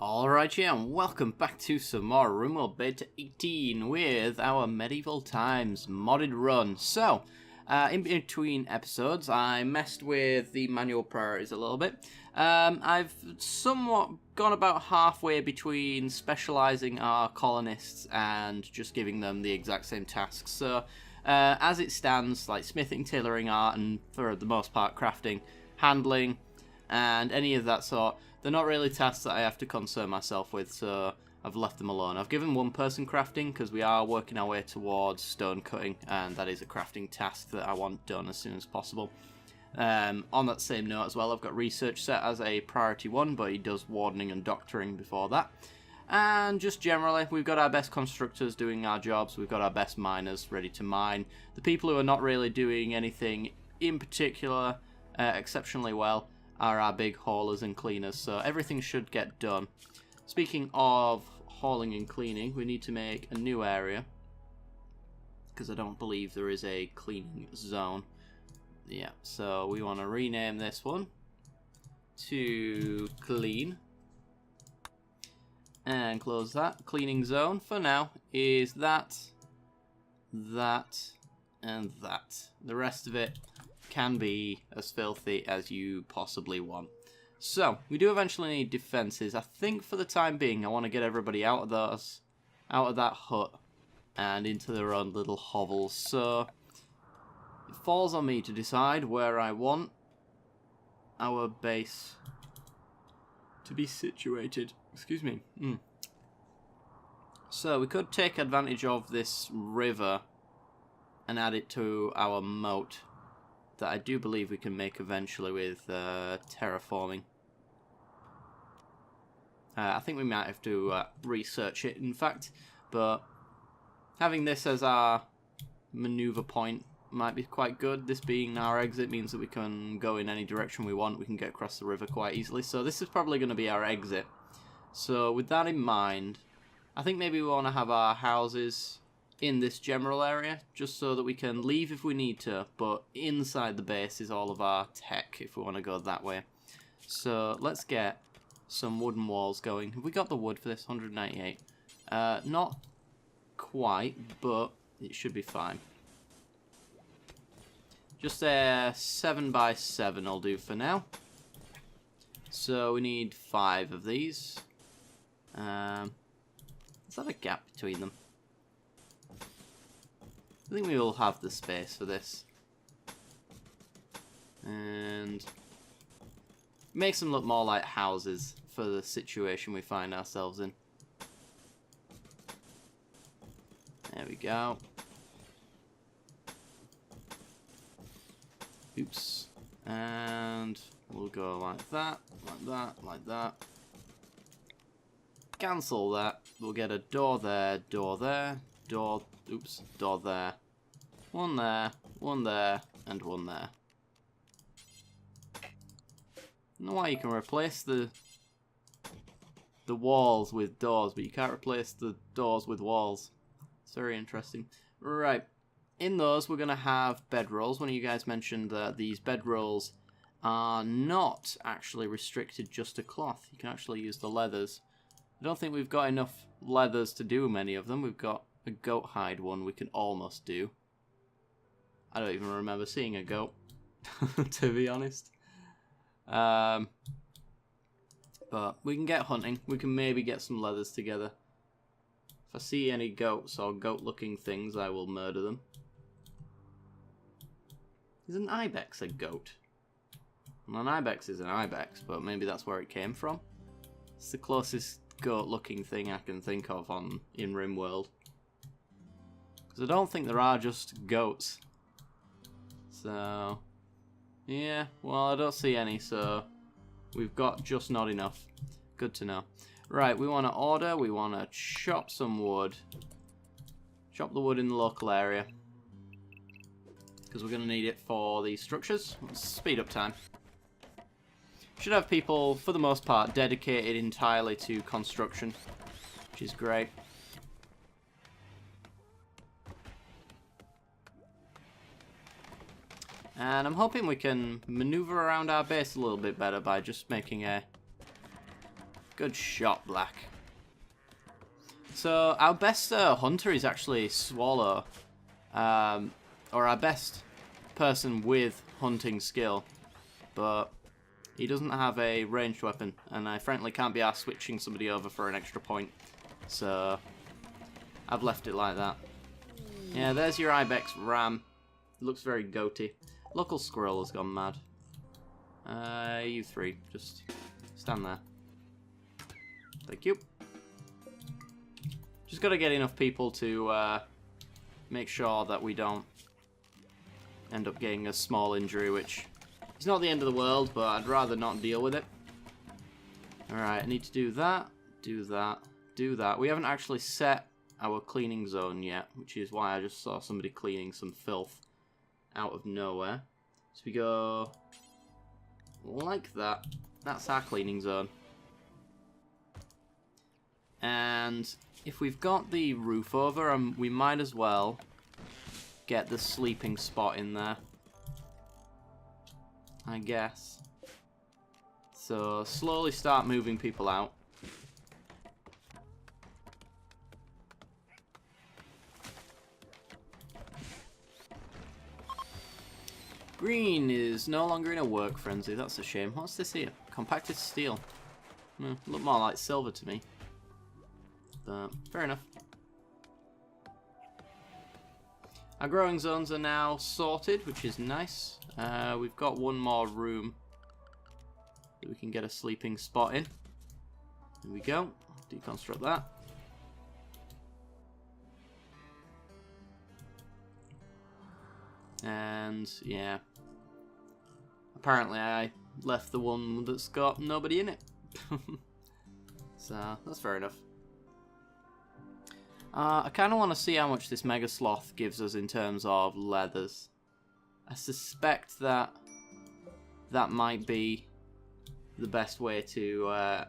Alright, yeah, and welcome back to some more Rimworld Beta 18 with our Medieval Times modded run. So, in between episodes, I messed with the manual priorities a little bit. I've somewhat gone about halfway between specialising our colonists and just giving them the exact same tasks. So, as it stands, like smithing, tailoring, art, and for the most part crafting, handling, and any of that sort, they're not really tasks that I have to concern myself with, so I've left them alone. I've given one person crafting because we are working our way towards stone cutting, and that is a crafting task that I want done as soon as possible. On that same note as well, I've got research set as a priority 1, but he does wardening and doctoring before that. And just generally, we've got our best constructors doing our jobs, we've got our best miners ready to mine. The people who are not really doing anything in particular exceptionally well are our big haulers and cleaners, so everything should get done. Speaking of hauling and cleaning, we need to make a new area, because I don't believe there is a cleaning zone. Yeah, so we want to rename this one to clean, and close that. Cleaning zone for now is that, and that. The rest of it can be as filthy as you possibly want. So, we do eventually need defences. I think for the time being I want to get everybody out of that hut and into their own little hovels. So, it falls on me to decide where I want our base to be situated. Excuse me. So, we could take advantage of this river and add it to our moat that I do believe we can make eventually with terraforming. I think we might have to research it, in fact, but having this as our maneuver point might be quite good. This being our exit means that we can go in any direction we want. We can get across the river quite easily, so this is probably going to be our exit. So with that in mind, I think maybe we want to have our houses in this general area, just so that we can leave if we need to, but inside the base is all of our tech if we want to go that way. So let's get some wooden walls going. Have we got the wood for this? 198. Not quite, but it should be fine. Just a 7 by 7 will do for now. So we need 5 of these. Let's have a gap between them. I think we will have the space for this. And makes them look more like houses for the situation we find ourselves in. There we go. Oops. And we'll go like that, like that, like that. Cancel that. We'll get a door there, door there, door... Oops, door there. One there, and one there. I don't know why you can replace the walls with doors, but you can't replace the doors with walls. It's very interesting. Right, in those we're going to have bedrolls. One of you guys mentioned that these bedrolls are not actually restricted just to cloth. You can actually use the leathers. I don't think we've got enough leathers to do many of them. We've got a goat hide one we can almost do. I don't even remember seeing a goat, to be honest. But we can get hunting. We can maybe get some leathers together. If I see any goats or goat-looking things, I will murder them. Is an ibex a goat? Well, an ibex is an ibex, but maybe that's where it came from. It's the closest goat-looking thing I can think of in Rimworld. Because I don't think there are just goats. So, yeah, well, I don't see any, so we've got just not enough. Good to know. Right, we want to order, we want to chop some wood. Chop the wood in the local area. Because we're going to need it for these structures. Let's speed up time. Should have people, for the most part, dedicated entirely to construction, which is great. And I'm hoping we can maneuver around our base a little bit better by just making a Good shot, Black. So, our best hunter is actually Swallow. Or our best person with hunting skill. But he doesn't have a ranged weapon. And I frankly can't be arsed switching somebody over for an extra point. So, I've left it like that. Yeah, there's your Ibex Ram. Looks very goaty. Local Squirrel has gone mad. You three, just stand there. Thank you. Just gotta get enough people to make sure that we don't end up getting a small injury, which is not the end of the world, but I'd rather not deal with it. Alright, I need to do that, do that, do that. We haven't actually set our cleaning zone yet, which is why I just saw somebody cleaning some filth out of nowhere. So we go like that. That's our cleaning zone. And if we've got the roof over, we might as well get the sleeping spot in there, I guess. So slowly start moving people out. Green is no longer in a work frenzy. That's a shame. What's this here? Compacted steel. Look more like silver to me. But fair enough. Our growing zones are now sorted, which is nice. We've got one more room that we can get a sleeping spot in. There we go. Deconstruct that. And yeah, apparently I left the one that's got nobody in it. So that's fair enough. I kind of want to see how much this Mega Sloth gives us in terms of leathers. I suspect that that might be the best way to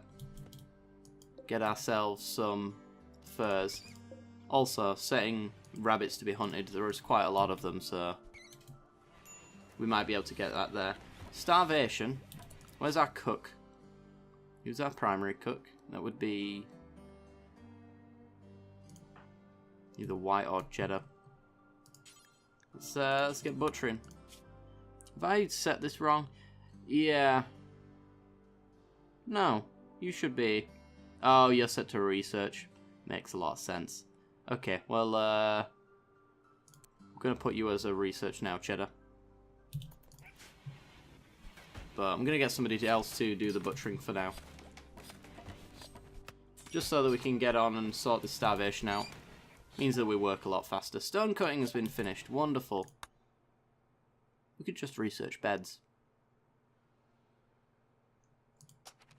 get ourselves some furs. Also, setting rabbits to be hunted, there is quite a lot of them, so we might be able to get that there. Starvation. Where's our cook? Who's our primary cook? That would be either white or cheddar. Let's get butchering. Have I set this wrong? Yeah. No, you should be. Oh, you're set to research. Makes a lot of sense. Okay, well, we're gonna put you as a research now, Cheddar. But I'm gonna get somebody else to do the butchering for now. Just so that we can get on and sort the starvation out. Means that we work a lot faster. Stone cutting has been finished. Wonderful. We could just research beds.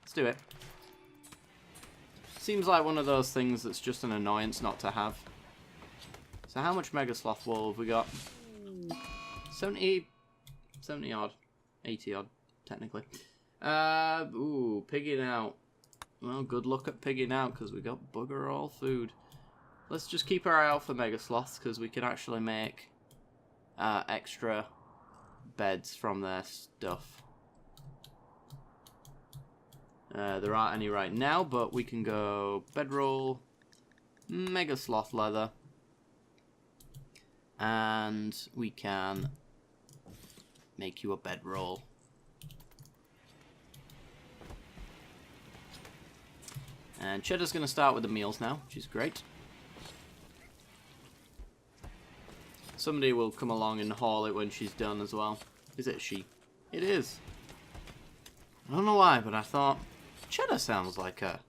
Let's do it. Seems like one of those things that's just an annoyance not to have. So how much Mega Sloth wool have we got? 70 odd. 80 odd, technically. Ooh, pigging out. Well, good luck at pigging out, because we got bugger all food. Let's just keep our eye out for Mega Sloths, because we can actually make extra beds from their stuff. There aren't any right now, but we can go bedroll, Mega Sloth leather, and we can make you a bedroll. And Cheddar's going to start with the meals now, which is great. Somebody will come along and haul it when she's done as well. Is it she? It is. I don't know why, but I thought Cheddar sounds like a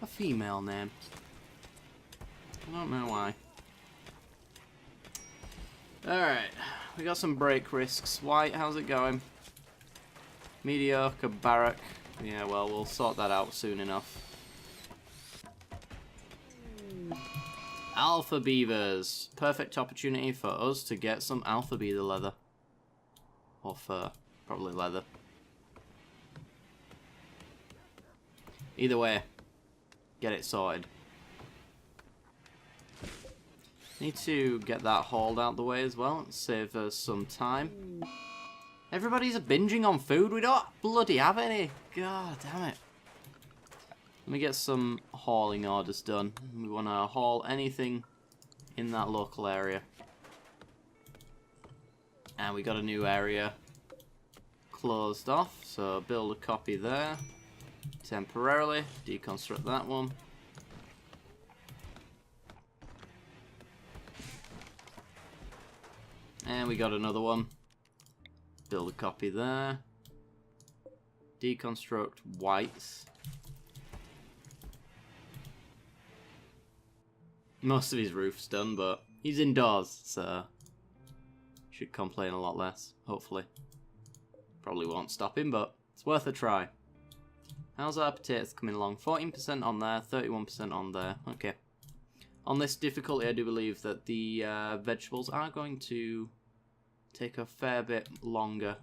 female name. I don't know why. Alright, we got some break risks. White, how's it going? Mediocre, barrack. Yeah, well, we'll sort that out soon enough. Alpha beavers. Perfect opportunity for us to get some alpha beaver leather. Or fur. Probably leather. Either way, get it sorted. Need to get that hauled out the way as well. Save us some time. Everybody's binging on food. We don't bloody have any. God damn it. Let me get some hauling orders done. We want to haul anything in that local area. And we got a new area closed off, so build a copy there. Temporarily. Deconstruct that one. And we got another one. Build a copy there. Deconstruct whites. Most of his roof's done, but he's indoors, so should complain a lot less, hopefully. Probably won't stop him, but it's worth a try. How's our potatoes coming along? 14% on there, 31% on there. Okay. On this difficulty, I do believe that the vegetables are going to take a fair bit longer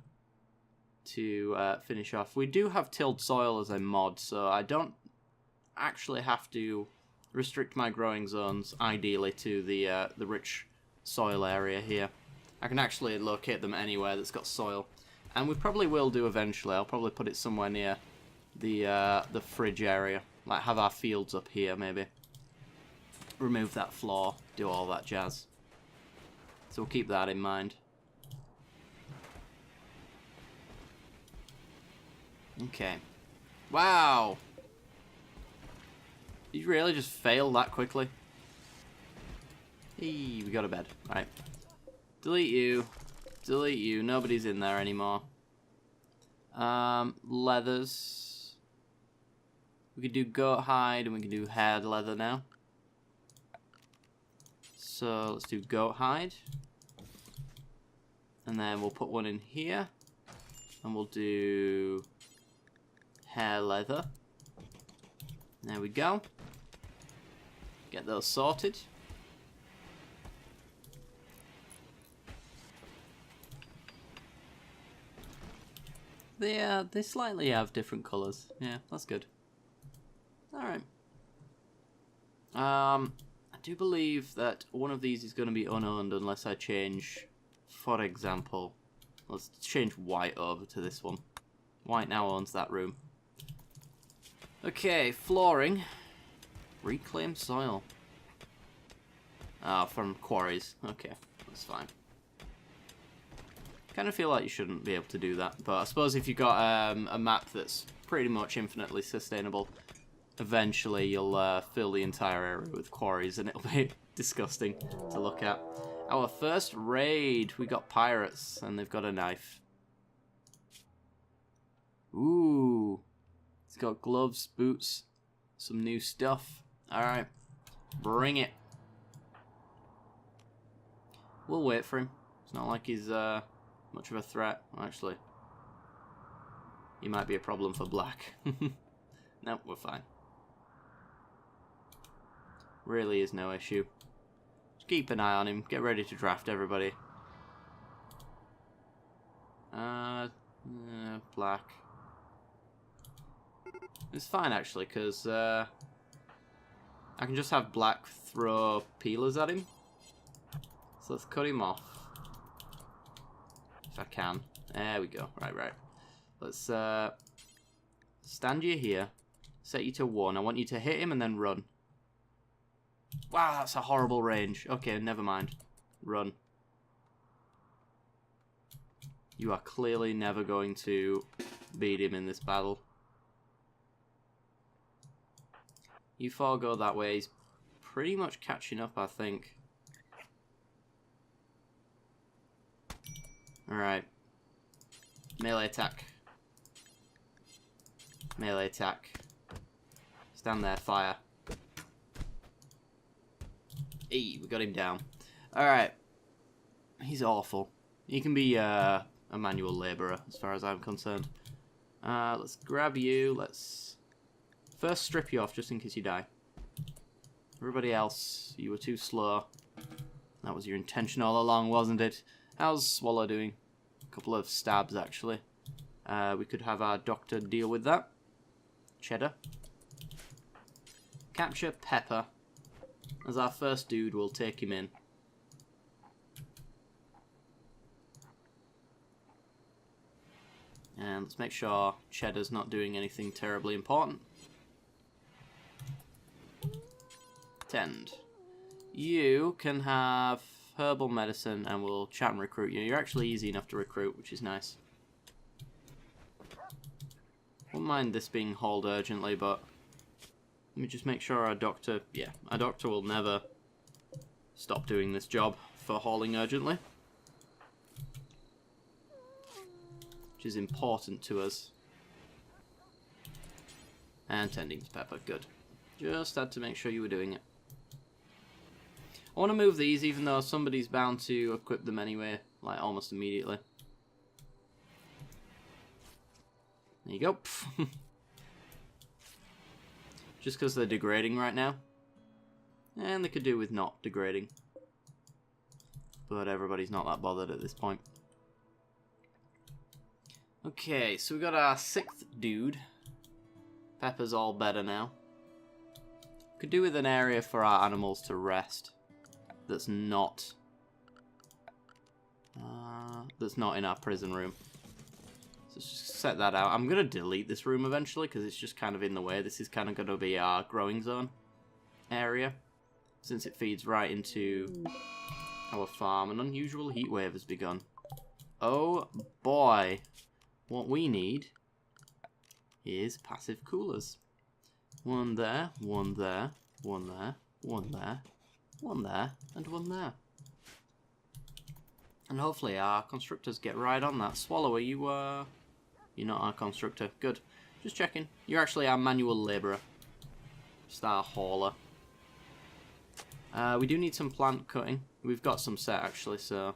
to finish off. We do have tilled soil as a mod, so I don't actually have to restrict my growing zones, ideally, to the rich soil area here. I can actually locate them anywhere that's got soil. And we probably will do eventually. I'll probably put it somewhere near the fridge area. Like, have our fields up here, maybe. Remove that floor, do all that jazz. So we'll keep that in mind. Okay. Wow! Did you really just fail that quickly? Hey, we got a bed. Right. Delete you. Delete you. Nobody's in there anymore. Leathers. We could do goat hide and we can do hair leather now. So let's do goat hide. And then we'll put one in here. And we'll do hair leather. There we go. Get those sorted. They slightly have different colours. Yeah, that's good. Alright. I do believe that one of these is going to be unowned unless I change, for example, let's change white over to this one. White now owns that room. Okay, flooring. Reclaim soil. Ah, from quarries. Okay, that's fine. Kind of feel like you shouldn't be able to do that, but I suppose if you've got a map that's pretty much infinitely sustainable, eventually you'll fill the entire area with quarries and it'll be disgusting to look at. Our first raid, we got pirates and they've got a knife. Ooh, it's got gloves, boots, some new stuff. Alright, bring it. We'll wait for him. It's not like he's much of a threat. Actually, he might be a problem for black. No, we're fine. Really is no issue. Just keep an eye on him. Get ready to draft everybody. Black. It's fine actually, because I can just have black throw peelers at him. So let's cut him off. If I can. There we go. Right. Let's stand you here. Set you to 1. I want you to hit him and then run. Wow, that's a horrible range. Okay, never mind. Run. You are clearly never going to beat him in this battle. You 4 go that way. He's pretty much catching up, I think. Alright. Melee attack. Melee attack. Stand there, fire. Hey, we got him down. Alright. He's awful. He can be a manual labourer, as far as I'm concerned. Let's grab you. Let's first strip you off, just in case you die. Everybody else, you were too slow. That was your intention all along, wasn't it? How's Swallow doing? A couple of stabs, actually. We could have our doctor deal with that. Cheddar. Capture Pepper. As our first dude, we'll take him in. And let's make sure Cheddar's not doing anything terribly important. attend. You can have herbal medicine and we'll chat and recruit you. You're actually easy enough to recruit, which is nice. Wouldn't mind this being hauled urgently, but let me just make sure our doctor... Yeah, our doctor will never stop doing this job for hauling urgently. Which is important to us. And tending to Pepper, good. Just had to make sure you were doing it. I want to move these even though somebody's bound to equip them anyway, like almost immediately. There you go. Just because they're degrading right now. And they could do with not degrading. But everybody's not that bothered at this point. Okay, so we got our 6th dude. Pepper's all better now. Could do with an area for our animals to rest. That's not in our prison room. So let's just set that out. I'm gonna delete this room eventually because it's just kind of in the way. This is kind of gonna be our growing zone area, since it feeds right into our farm. An unusual heat wave has begun. Oh boy, what we need is passive coolers. One there, one there, one there, one there, one there, and one there. And hopefully our constructors get right on that. Swallower, you're not our constructor. Good. Just checking. You're actually our manual labourer. Just our hauler. We do need some plant cutting. We've got some set actually, so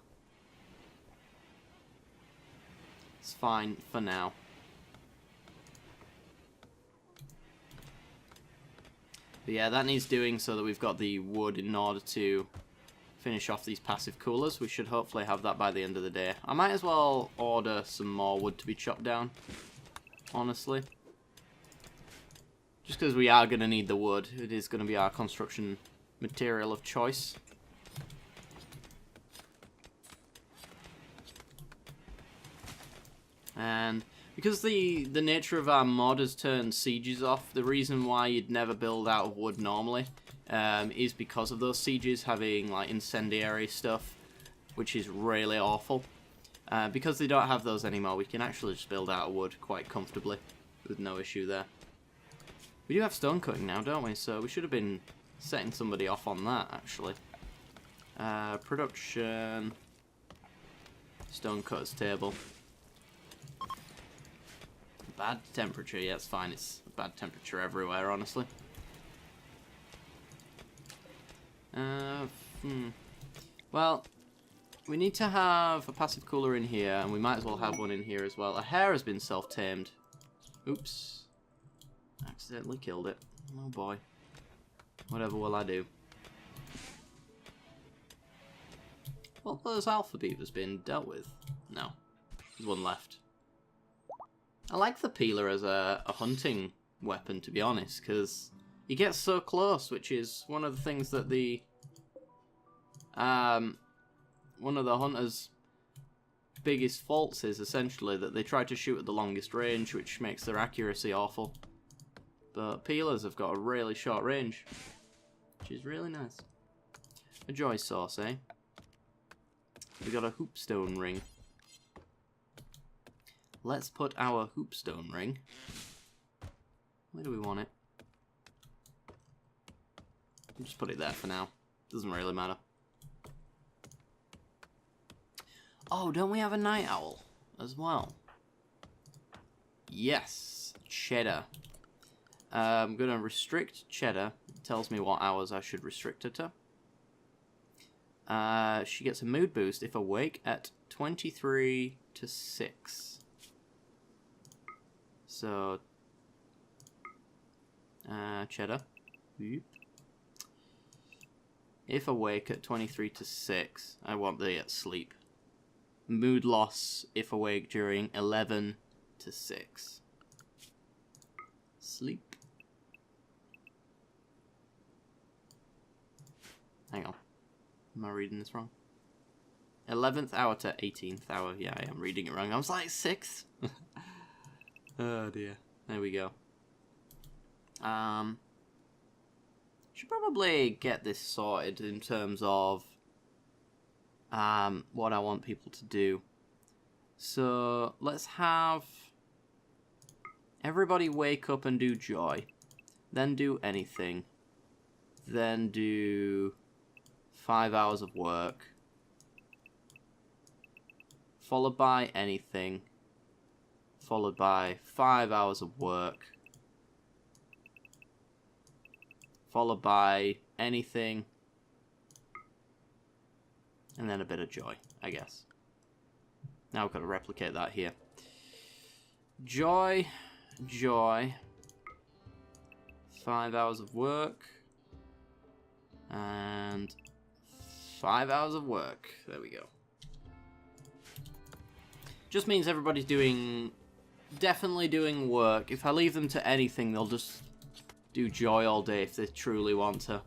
it's fine for now. But yeah, that needs doing so that we've got the wood in order to finish off these passive coolers. We should hopefully have that by the end of the day. I might as well order some more wood to be chopped down, honestly. Just because we are going to need the wood. It is going to be our construction material of choice. And because the nature of our mod has turned sieges off, the reason why you'd never build out of wood normally is because of those sieges having like incendiary stuff, which is really awful. Because they don't have those anymore, we can actually just build out of wood quite comfortably with no issue there. We do have stone cutting now, don't we? So we should have been setting somebody off on that, actually. Production. Stone cutters table. Bad temperature, yeah, it's fine. It's bad temperature everywhere, honestly. Well, we need to have a passive cooler in here, and we might as well have one in here as well. A hare has been self-tamed. Oops. Accidentally killed it. Oh boy. Whatever will I do? Well, those alpha beavers been dealt with? No. There's one left. I like the peeler as a hunting weapon, to be honest, because he gets so close, which is one of the things that the one of the hunters' biggest faults is essentially that they try to shoot at the longest range, which makes their accuracy awful. But peelers have got a really short range, which is really nice. A joy sauce, eh? We got a hoopstone ring. Let's put our hoopstone ring. Where do we want it? We'll just put it there for now. Doesn't really matter. Oh, don't we have a night owl as well? Yes, cheddar. I'm going to restrict cheddar. It tells me what hours I should restrict her to. She gets a mood boost if awake at 23 to 6. So, cheddar. If awake at 23 to 6, I want the sleep. Mood loss if awake during 11 to 6. Sleep. Hang on. Am I reading this wrong? 11th hour to 18th hour. Yeah, I am reading it wrong. I was like 6th. Oh dear. There we go. Should probably get this sorted in terms of what I want people to do. So let's have everybody wake up and do joy, then do anything, then do 5 hours of work, followed by anything, followed by 5 hours of work, followed by anything, and then a bit of joy, I guess. Now we've got to replicate that here. Joy, joy, 5 hours of work, and 5 hours of work. There we go. Just means everybody's definitely doing work. If I leave them to anything, they'll just do joy all day if they truly want to,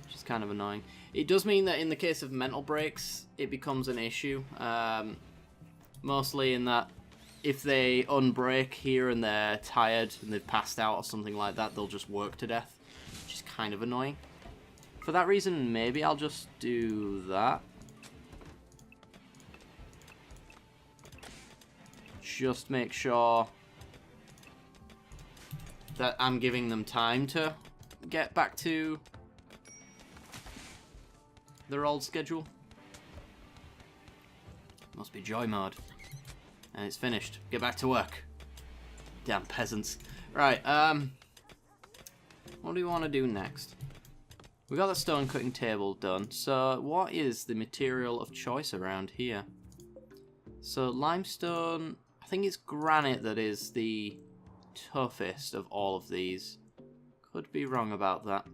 which is kind of annoying. It does mean that in the case of mental breaks, it becomes an issue. Mostly in that if they unbreak here and they're tired and they've passed out or something like that, they'll just work to death, which is kind of annoying. For that reason, maybe I'll just do that. Just make sure that I'm giving them time to get back to their old schedule. Must be joy mode. And it's finished. Get back to work. Damn peasants. Right, what do we want to do next? We got the stone cutting table done. So what is the material of choice around here? So limestone, I think it's granite that is the toughest of all of these. Could be wrong about that.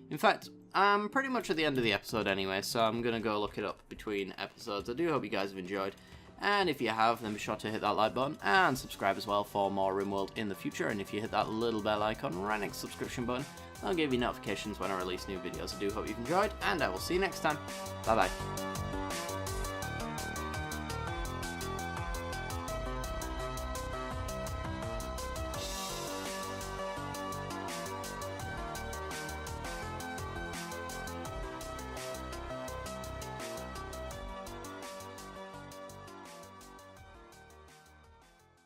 In fact, I'm pretty much at the end of the episode anyway, so I'm going to go look it up between episodes. I do hope you guys have enjoyed. And if you have, then be sure to hit that like button and subscribe as well for more Rimworld in the future. And if you hit that little bell icon right next to the subscription button, I'll give you notifications when I release new videos. I do hope you've enjoyed, and I will see you next time. Bye bye.